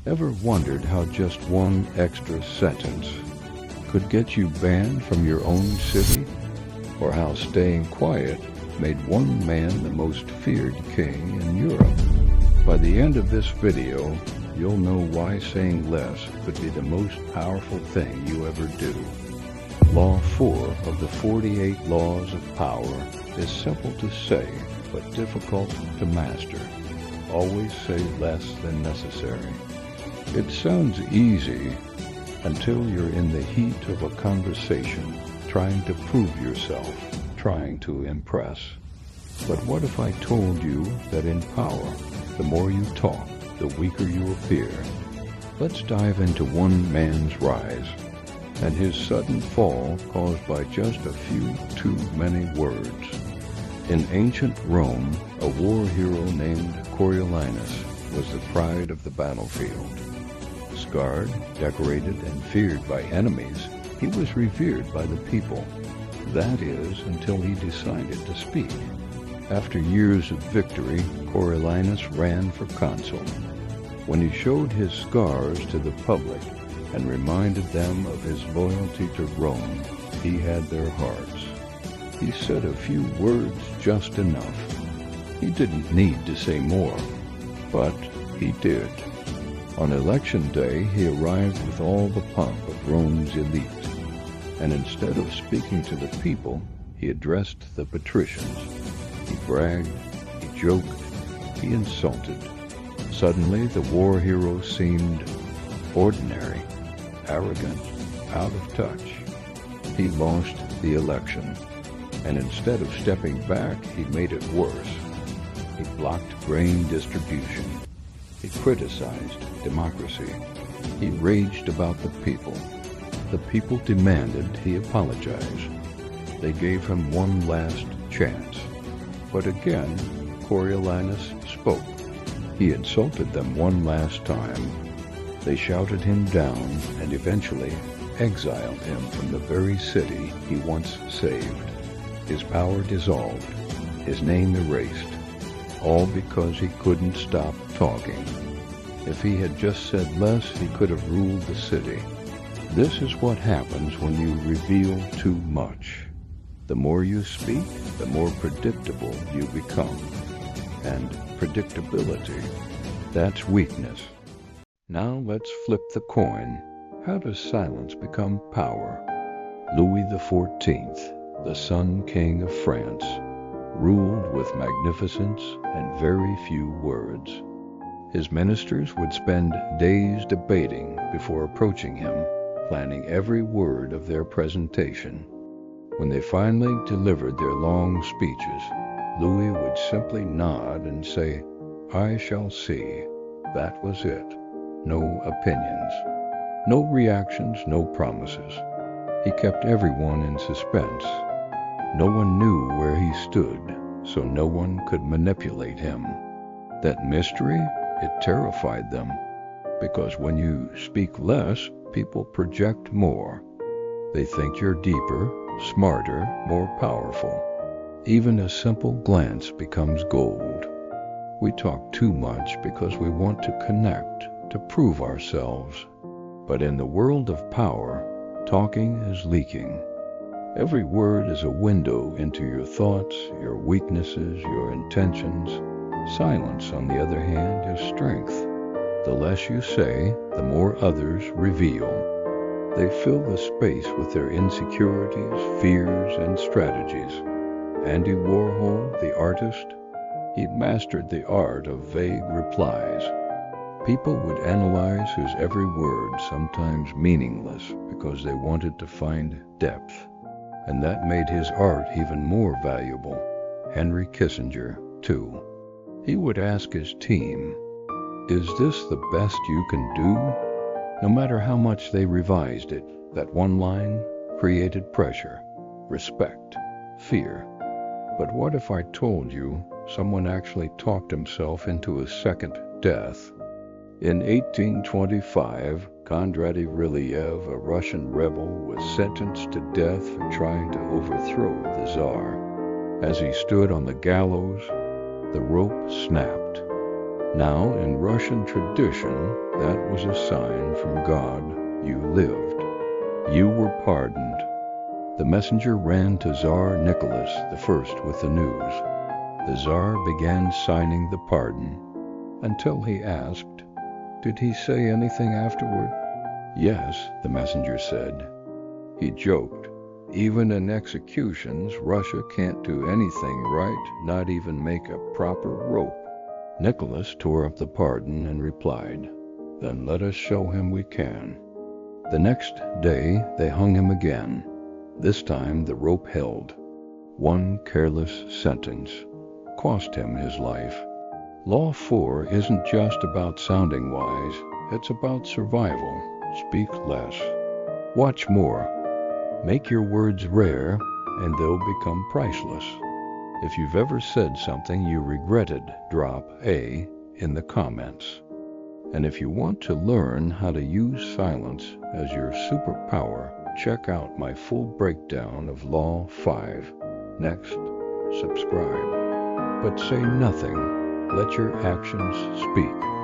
Ever wondered how just one extra sentence could get you banned from your own city? Or how staying quiet made one man the most feared king in Europe? By the end of this video, you'll know why saying less could be the most powerful thing you ever do. Law 4 of the 48 Laws of Power is simple to say, but difficult to master. Always say less than necessary. It sounds easy until you're in the heat of a conversation, trying to prove yourself, trying to impress. But what if I told you that in power, the more you talk, the weaker you appear? Let's dive into one man's rise and his sudden fall caused by just a few too many words. In ancient Rome, a war hero named Coriolanus was the pride of the battlefield. Scarred, decorated, and feared by enemies, he was revered by the people. That is, until he decided to speak. After years of victory, Coriolanus ran for consul. When he showed his scars to the public and reminded them of his loyalty to Rome, he had their hearts. He said a few words just enough. He didn't need to say more, but he did. On election day, he arrived with all the pomp of Rome's elite, and instead of speaking to the people, he addressed the patricians. He bragged, he joked, he insulted. Suddenly, the war hero seemed ordinary, arrogant, out of touch. He lost the election, and instead of stepping back, he made it worse. He blocked grain distribution. He criticized democracy. He raged about the people. The people demanded he apologize. They gave him one last chance. But again, Coriolanus spoke. He insulted them one last time. They shouted him down and eventually exiled him from the very city he once saved. His power dissolved, his name erased, all because he couldn't stop talking. If he had just said less, he could have ruled the city. This is what happens when you reveal too much. The more you speak, the more predictable you become. And predictability, that's weakness. Now let's flip the coin. How does silence become power? Louis XIV, the Sun King of France, ruled with magnificence and very few words. His ministers would spend days debating before approaching him, planning every word of their presentation. When they finally delivered their long speeches, Louis would simply nod and say, "I shall see." That was it. No opinions. No reactions, no promises. He kept everyone in suspense. No one knew where he stood, so no one could manipulate him. That mystery, it terrified them, because when you speak less, people project more. They think you're deeper, smarter, more powerful. Even a simple glance becomes gold. We talk too much because we want to connect, to prove ourselves. But in the world of power, talking is leaking. Every word is a window into your thoughts, your weaknesses, your intentions. Silence, on the other hand, is strength. The less you say, the more others reveal. They fill the space with their insecurities, fears, and strategies. Andy Warhol, the artist, he mastered the art of vague replies. People would analyze his every word, sometimes meaningless, because they wanted to find depth. And that made his art even more valuable. Henry Kissinger, too. He would ask his team, "Is this the best you can do?" No matter how much they revised it, that one line created pressure, respect, fear. But what if I told you someone actually talked himself into a second death? In 1825, Kondraty Rylyev, a Russian rebel, was sentenced to death for trying to overthrow the Tsar. As he stood on the gallows, the rope snapped. Now, in Russian tradition, that was was a sign from God you lived. You were pardoned. The messenger ran to Tsar Nicholas I with the news. The Tsar began signing the pardon until he asked, "Did he say anything afterward?" "Yes," the messenger said. He joked, "Even in executions, Russia can't do anything right, not even make a proper rope." Nicholas tore up the pardon and replied, "Then let us show him we can." The next day they hung him again. This time the rope held. One careless sentence cost him his life. Law 4 isn't just about sounding wise, it's about survival. Speak less. Watch more. Make your words rare, and they'll become priceless. If you've ever said something you regretted, drop A in the comments. And if you want to learn how to use silence as your superpower, check out my full breakdown of Law 5. Next, subscribe. But say nothing. Let your actions speak.